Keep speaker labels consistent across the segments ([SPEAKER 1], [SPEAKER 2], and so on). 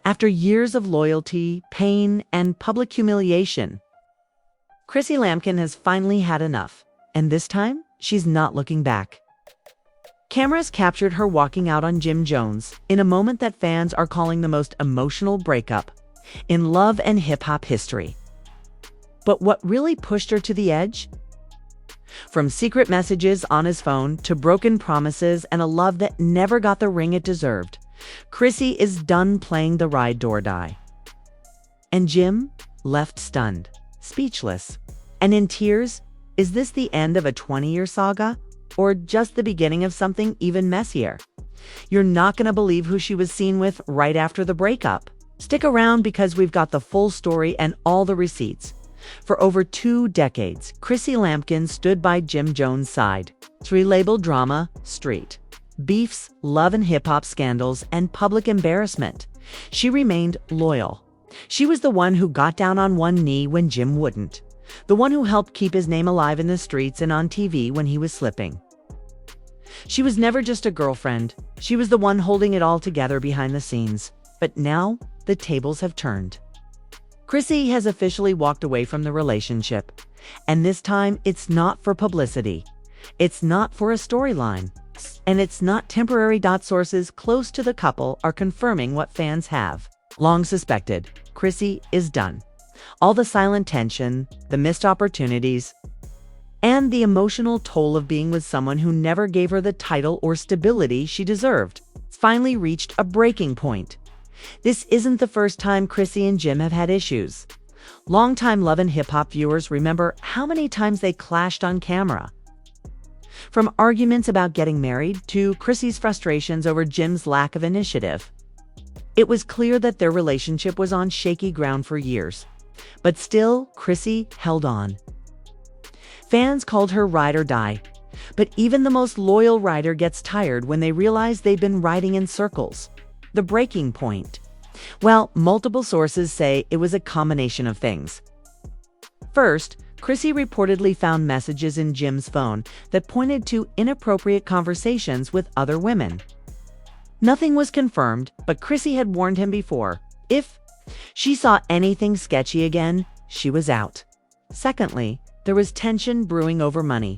[SPEAKER 1] After years of loyalty, pain, and public humiliation, Chrissy Lampkin has finally had enough, and this time, she's not looking back. Cameras captured her walking out on Jim Jones in a moment that fans are calling the most emotional breakup in love and hip-hop history. But what really pushed her to the edge? From secret messages on his phone to broken promises and a love that never got the ring it deserved, Chrissy is done playing the ride or die. And Jim, left stunned, speechless, and in tears. Is this the end of a 20-year saga, or just the beginning of something even messier? You're not going to believe who she was seen with right after the breakup. Stick around because we've got the full story and all the receipts. For over 2 decades, Chrissy Lampkin stood by Jim Jones' side. Through labeled drama, street beefs, love and hip-hop scandals, and public embarrassment, she remained loyal. She was the one who got down on one knee when Jim wouldn't. The one who helped keep his name alive in the streets and on TV when he was slipping. She was never just a girlfriend. She was the one holding it all together behind the scenes. But now, the tables have turned. Chrissy has officially walked away from the relationship. And this time, it's not for publicity. It's not for a storyline. And it's not temporary. Sources close to the couple are confirming what fans have long suspected. Chrissy is done. All the silent tension, the missed opportunities, and the emotional toll of being with someone who never gave her the title or stability she deserved finally reached a breaking point. This isn't the first time Chrissy and Jim have had issues. Longtime Love and Hip Hop viewers remember how many times they clashed on camera. From arguments about getting married to Chrissy's frustrations over Jim's lack of initiative. It was clear that their relationship was on shaky ground for years. But still, Chrissy held on. Fans called her ride or die. But even the most loyal rider gets tired when they realize they've been riding in circles. The breaking point. Well, multiple sources say it was a combination of things. First, Chrissy reportedly found messages in Jim's phone that pointed to inappropriate conversations with other women. Nothing was confirmed, but Chrissy had warned him before. If she saw anything sketchy again, she was out. Secondly, there was tension brewing over money.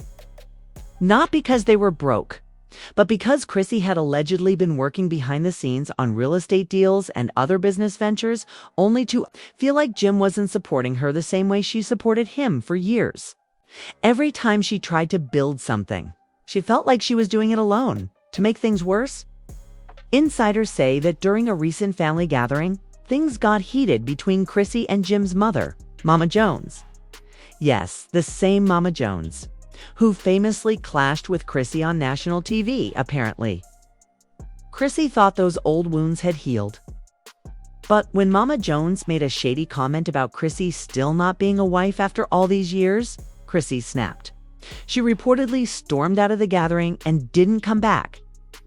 [SPEAKER 1] Not because they were broke, but because Chrissy had allegedly been working behind the scenes on real estate deals and other business ventures, only to feel like Jim wasn't supporting her the same way she supported him for years. Every time she tried to build something, she felt like she was doing it alone. To make things worse, insiders say that during a recent family gathering, things got heated between Chrissy and Jim's mother, Mama Jones. Yes, the same Mama Jones, who famously clashed with Chrissy on national TV, apparently. Chrissy thought those old wounds had healed. But when Mama Jones made a shady comment about Chrissy still not being a wife after all these years, Chrissy snapped. She reportedly stormed out of the gathering and didn't come back.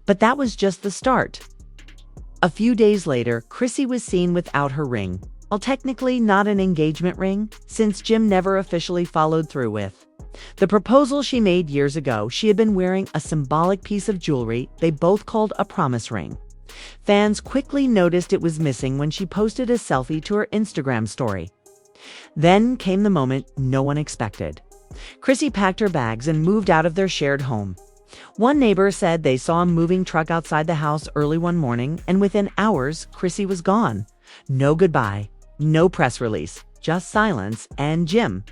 [SPEAKER 1] But that was just the start. A few days later, Chrissy was seen without her ring. Well, technically not an engagement ring, since Jim never officially followed through with the proposal she made years ago. She had been wearing a symbolic piece of jewelry they both called a promise ring. Fans quickly noticed it was missing when she posted a selfie to her Instagram story. Then came the moment no one expected. Chrissy packed her bags and moved out of their shared home. One neighbor said they saw a moving truck outside the house early one morning, and within hours, Chrissy was gone. No goodbye, no press release, just silence, and Jim.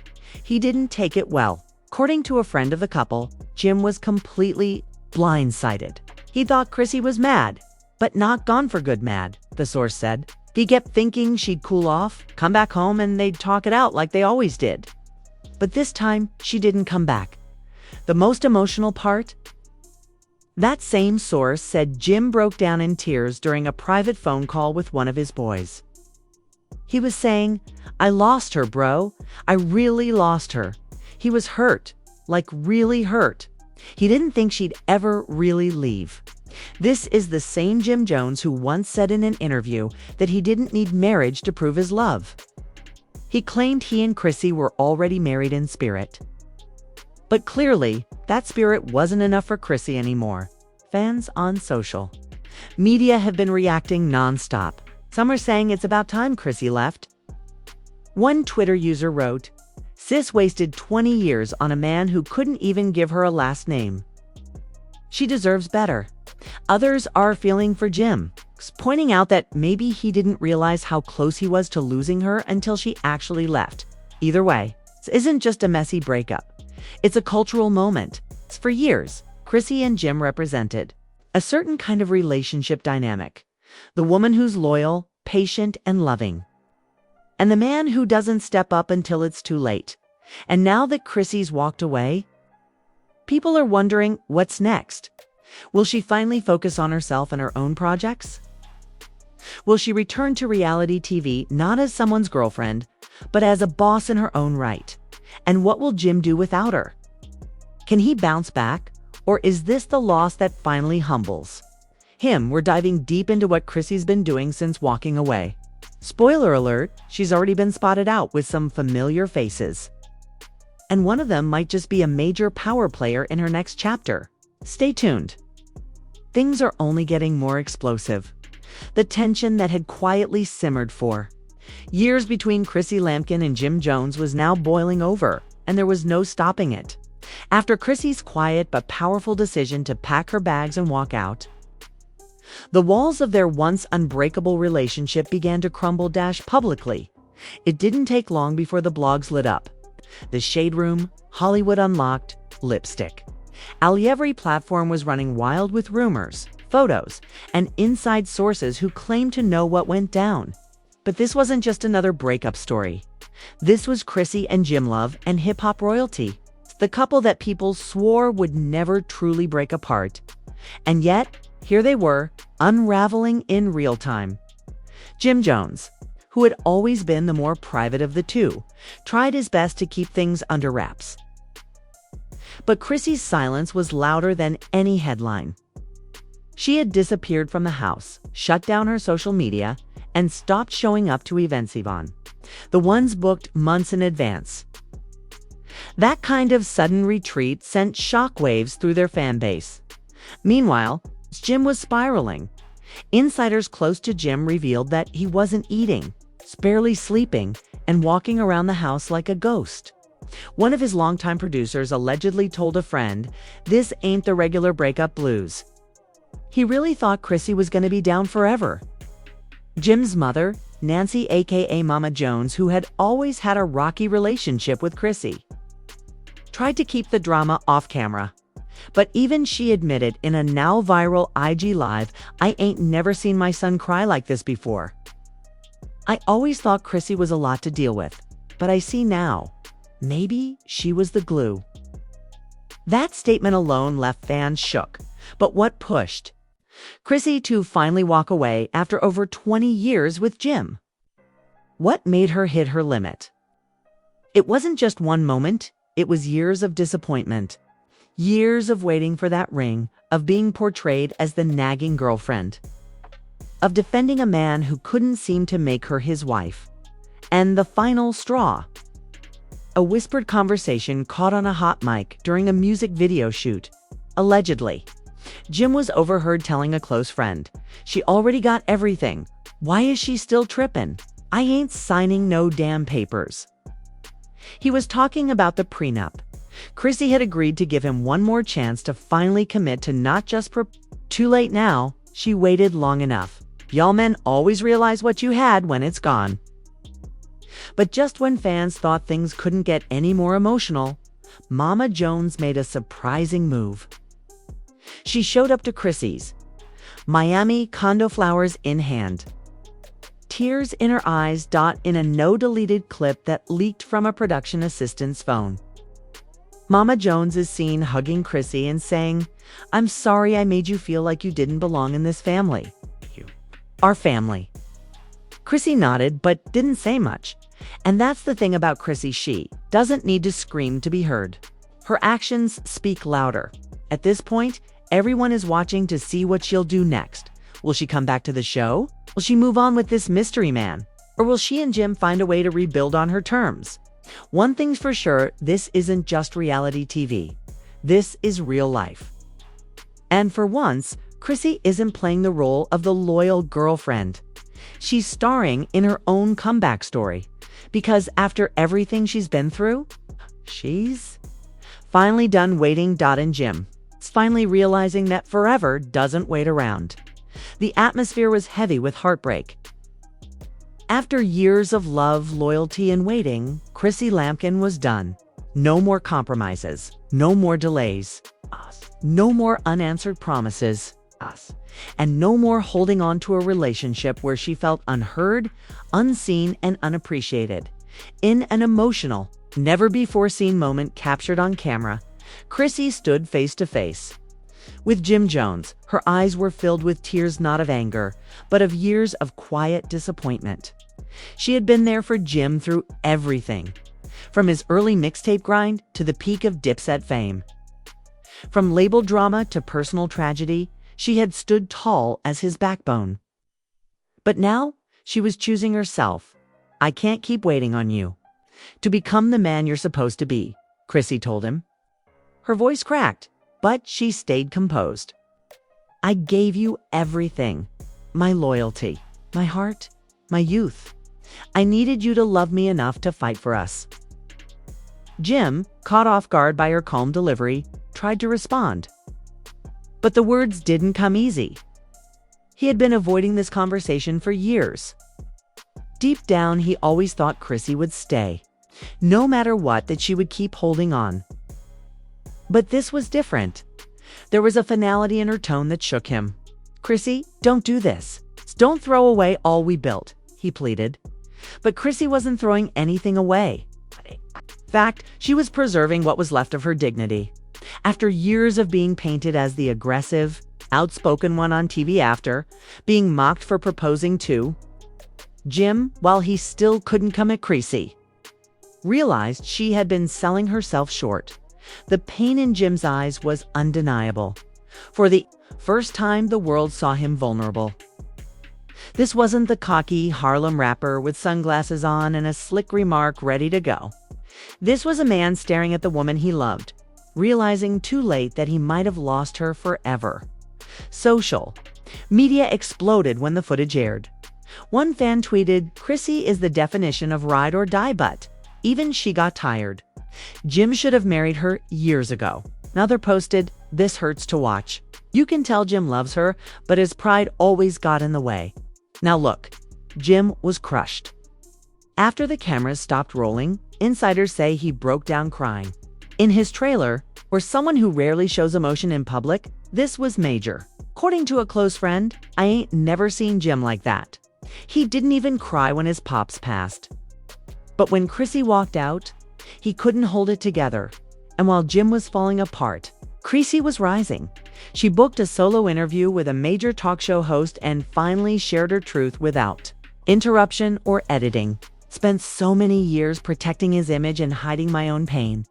[SPEAKER 1] He didn't take it well. According to a friend of the couple, Jim was completely blindsided. He thought Chrissy was mad, but not gone for good mad, the source said. He kept thinking she'd cool off, come back home, and they'd talk it out like they always did. But this time, she didn't come back. The most emotional part? That same source said Jim broke down in tears during a private phone call with one of his boys. He was saying, "I lost her, bro. I really lost her." He was hurt, like really hurt. He didn't think she'd ever really leave. This is the same Jim Jones who once said in an interview that he didn't need marriage to prove his love. He claimed he and Chrissy were already married in spirit. But clearly, that spirit wasn't enough for Chrissy anymore. Fans on social media have been reacting nonstop. Some are saying it's about time Chrissy left. One Twitter user wrote, "Sis wasted 20 years on a man who couldn't even give her a last name. She deserves better." Others are feeling for Jim, pointing out that maybe he didn't realize how close he was to losing her until she actually left. Either way, this isn't just a messy breakup. It's a cultural moment. For years, Chrissy and Jim represented a certain kind of relationship dynamic. The woman who's loyal, patient, and loving. And the man who doesn't step up until it's too late. And now that Chrissy's walked away, people are wondering what's next. Will she finally focus on herself and her own projects? Will she return to reality TV not as someone's girlfriend, but as a boss in her own right? And what will Jim do without her? Can he bounce back? Or is this the loss that finally humbles him? We're diving deep into what Chrissy's been doing since walking away. Spoiler alert, she's already been spotted out with some familiar faces. And one of them might just be a major power player in her next chapter. Stay tuned. Things are only getting more explosive. The tension that had quietly simmered for years between Chrissy Lampkin and Jim Jones was now boiling over, and there was no stopping it. After Chrissy's quiet but powerful decision to pack her bags and walk out, the walls of their once unbreakable relationship began to crumble publicly. It didn't take long before the blogs lit up. The Shade Room, Hollywood Unlocked, Lipstick. Every platform was running wild with rumors, photos, and inside sources who claimed to know what went down. But this wasn't just another breakup story. This was Chrissy and Jim Love and hip-hop royalty, the couple that people swore would never truly break apart. And yet, here they were, unraveling in real time. Jim Jones, who had always been the more private of the two, tried his best to keep things under wraps. But Chrissy's silence was louder than any headline. She had disappeared from the house, shut down her social media, and stopped showing up to events, even the ones booked months in advance. That kind of sudden retreat sent shockwaves through their fan base. Meanwhile, Jim was spiraling. Insiders close to Jim revealed that he wasn't eating, barely sleeping, and walking around the house like a ghost. One of his longtime producers allegedly told a friend, "This ain't the regular breakup blues." He really thought Chrissy was going to be down forever. Jim's mother, Nancy aka Mama Jones, who had always had a rocky relationship with Chrissy, tried to keep the drama off camera. But even she admitted in a now viral IG Live, "I ain't never seen my son cry like this before. I always thought Chrissy was a lot to deal with, but I see now. Maybe she was the glue." That statement alone left fans shook. But what pushed Chrissy to finally walk away after over 20 years with Jim? What made her hit her limit? It wasn't just one moment, it was years of disappointment. Years of waiting for that ring, of being portrayed as the nagging girlfriend, of defending a man who couldn't seem to make her his wife. And the final straw. A whispered conversation caught on a hot mic during a music video shoot. Allegedly, Jim was overheard telling a close friend, "She already got everything. Why is she still tripping? I ain't signing no damn papers." He was talking about the prenup. Chrissy had agreed to give him one more chance to finally commit to not just Too late now. She waited long enough. Y'all men always realize what you had when it's gone. But just when fans thought things couldn't get any more emotional, Mama Jones made a surprising move. She showed up to Chrissy's Miami condo, flowers in hand, tears in her eyes, in a no-deleted clip that leaked from a production assistant's phone. Mama Jones is seen hugging Chrissy and saying, "I'm sorry I made you feel like you didn't belong in this family. Our family." Chrissy nodded but didn't say much. And that's the thing about Chrissy, she doesn't need to scream to be heard. Her actions speak louder. At this point, everyone is watching to see what she'll do next. Will she come back to the show? Will she move on with this mystery man? Or will she and Jim find a way to rebuild on her terms? One thing's for sure, this isn't just reality TV. This is real life. And for once, Chrissy isn't playing the role of the loyal girlfriend. She's starring in her own comeback story. Because after everything she's been through, she's finally done waiting. And Jim is finally realizing that forever doesn't wait around. The atmosphere was heavy with heartbreak. After years of love, loyalty, and waiting, Chrissy Lampkin was done. No more compromises, no more delays, no more unanswered promises, and no more holding on to a relationship where she felt unheard, unseen, and unappreciated. In an emotional, never-before-seen moment captured on camera, Chrissy stood face to face with Jim Jones. Her eyes were filled with tears not of anger, but of years of quiet disappointment. She had been there for Jim through everything, from his early mixtape grind to the peak of Dipset fame. From label drama to personal tragedy, she had stood tall as his backbone. But now, she was choosing herself. "I can't keep waiting on you to become the man you're supposed to be," Chrissy told him. Her voice cracked, but she stayed composed. "I gave you everything. My loyalty, my heart, my youth. I needed you to love me enough to fight for us." Jim, caught off guard by her calm delivery, tried to respond. But the words didn't come easy. He had been avoiding this conversation for years. Deep down, he always thought Chrissy would stay. No matter what, that she would keep holding on. But this was different. There was a finality in her tone that shook him. "Chrissy, don't do this. Don't throw away all we built," he pleaded. But Chrissy wasn't throwing anything away. In fact, she was preserving what was left of her dignity. After years of being painted as the aggressive, outspoken one on TV, after being mocked for proposing to Jim while he still couldn't come at Chrissy, realized she had been selling herself short. The pain in Jim's eyes was undeniable. For the first time, the world saw him vulnerable. This wasn't the cocky Harlem rapper with sunglasses on and a slick remark ready to go. This was a man staring at the woman he loved, realizing too late that he might have lost her forever. Social media exploded when the footage aired. One fan tweeted, "Chrissy is the definition of ride or die, but even she got tired. Jim should have married her years ago." Another posted, "This hurts to watch. You can tell Jim loves her, but his pride always got in the way." Now look, Jim was crushed. After the cameras stopped rolling, insiders say he broke down crying. In his trailer, or someone who rarely shows emotion in public, this was major. According to a close friend, "I ain't never seen Jim like that. He didn't even cry when his pops passed." But when Chrissy walked out, he couldn't hold it together. And while Jim was falling apart, Chrissy was rising. She booked a solo interview with a major talk show host and finally shared her truth without interruption or editing. "Spent so many years protecting his image and hiding my own pain.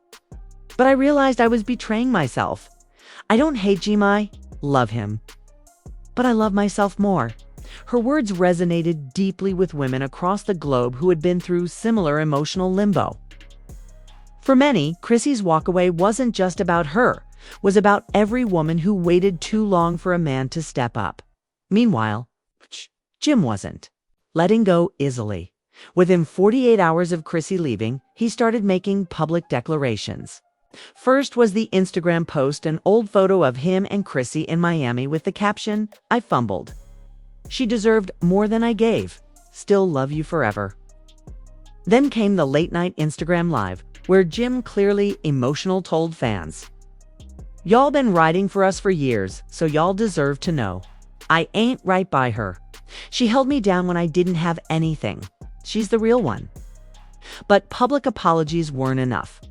[SPEAKER 1] But I realized I was betraying myself. I don't hate Jim, I love him. But I love myself more." Her words resonated deeply with women across the globe who had been through similar emotional limbo. For many, Chrissy's walkaway wasn't just about her, was about every woman who waited too long for a man to step up. Meanwhile, Jim wasn't letting go easily. Within 48 hours of Chrissy leaving, he started making public declarations. First was the Instagram post, an old photo of him and Chrissy in Miami with the caption, "I fumbled. She deserved more than I gave. Still love you forever." Then came the late-night Instagram Live, where Jim, clearly emotional, told fans, "Y'all been riding for us for years, so y'all deserve to know. I ain't right by her. She held me down when I didn't have anything. She's the real one." But public apologies weren't enough.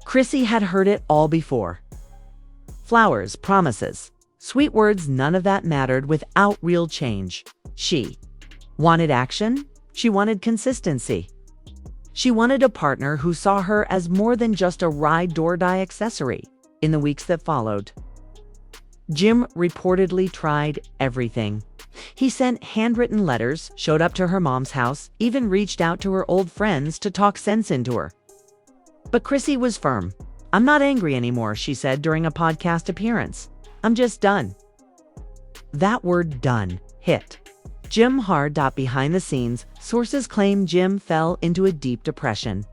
[SPEAKER 1] Chrissy had heard it all before. Flowers, promises, sweet words, none of that mattered without real change. She wanted action. She wanted consistency. She wanted a partner who saw her as more than just a ride-or-die accessory. In the weeks that followed, Jim reportedly tried everything. He sent handwritten letters, showed up to her mom's house, even reached out to her old friends to talk sense into her. But Chrissy was firm. "I'm not angry anymore," she said during a podcast appearance. "I'm just done." That word "done" hit. Jim Hard. Behind the scenes, sources claim Jim fell into a deep depression.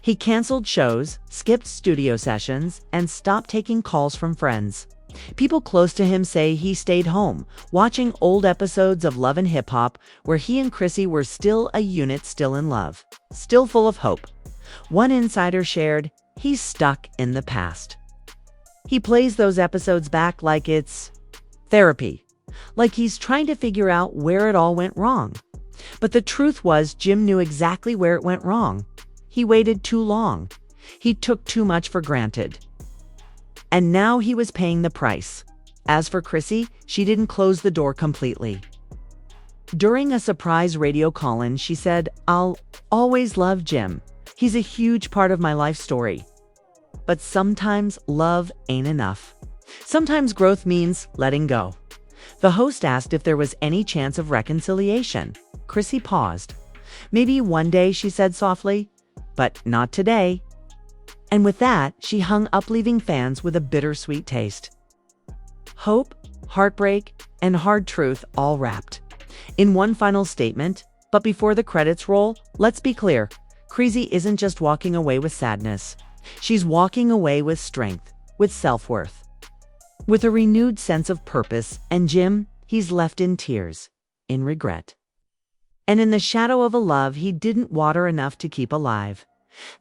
[SPEAKER 1] He canceled shows, skipped studio sessions, and stopped taking calls from friends. People close to him say he stayed home, watching old episodes of Love and Hip Hop where he and Chrissy were still a unit, still in love, still full of hope. One insider shared, he's stuck in the past. He plays those episodes back like it's therapy, like he's trying to figure out where it all went wrong. But the truth was, Jim knew exactly where it went wrong. He waited too long. He took too much for granted. And now he was paying the price. As for Chrissy, she didn't close the door completely. During a surprise radio call-in, she said, "I'll always love Jim. He's a huge part of my life story. But sometimes love ain't enough. Sometimes growth means letting go." The host asked if there was any chance of reconciliation. Chrissy paused. "Maybe one day," she said softly, "but not today." And with that, she hung up, leaving fans with a bittersweet taste. Hope, heartbreak, and hard truth all wrapped in one final statement. But before the credits roll, let's be clear. Chrissy isn't just walking away with sadness. She's walking away with strength, with self-worth, with a renewed sense of purpose. And Jim, he's left in tears, in regret, and in the shadow of a love he didn't water enough to keep alive.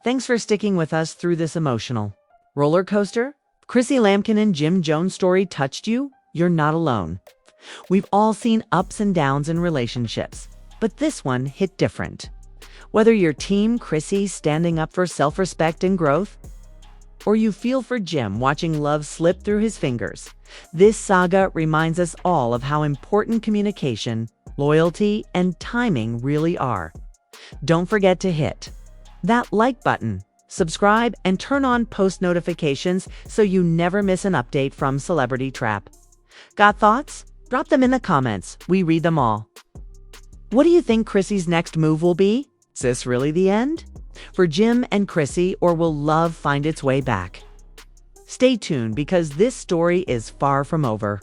[SPEAKER 1] Thanks for sticking with us through this emotional roller coaster. Chrissy Lampkin and Jim Jones' story touched you? You're not alone. We've all seen ups and downs in relationships, but this one hit different. Whether you're Team Chrissy, standing up for self-respect and growth, or you feel for Jim, watching love slip through his fingers, this saga reminds us all of how important communication, loyalty, and timing really are. Don't forget to hit that like button, subscribe, and turn on post notifications so you never miss an update from Celebrity Trap. Got thoughts? Drop them in the comments. We read them all. What do you think Chrissy's next move will be? Is this really the end for Jim and Chrissy, or will love find its way back? Stay tuned, because this story is far from over.